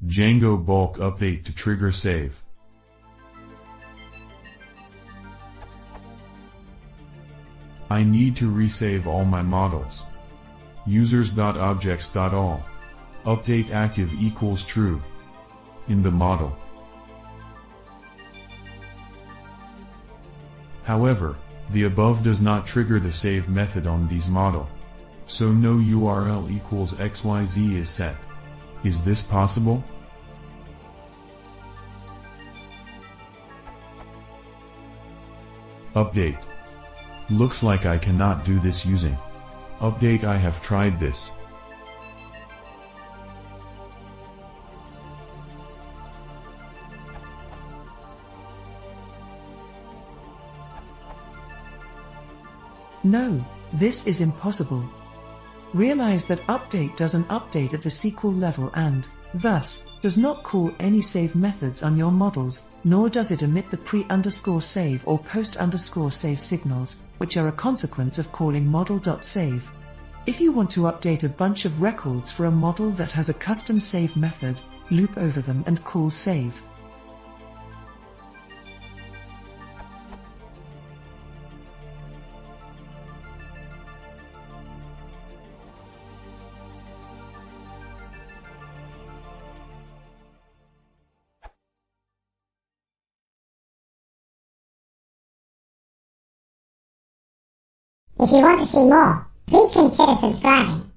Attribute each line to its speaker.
Speaker 1: Django bulk update to trigger save. I need to resave all my models. Users.objects.all. Update active equals true. In the model. However, the above does not trigger the save method on these model. So no URL equals XYZ is set. Is this possible? Update. Looks like I cannot do this using update. I have tried this.
Speaker 2: No, this is impossible. Realize that update doesn't update at the SQL level and, thus, does not call any save methods on your models, nor does it emit the pre_save or post_save signals, which are a consequence of calling model.save. If you want to update a bunch of records for a model that has a custom save method, loop over them and call save.
Speaker 3: If you want to see more, please consider subscribing.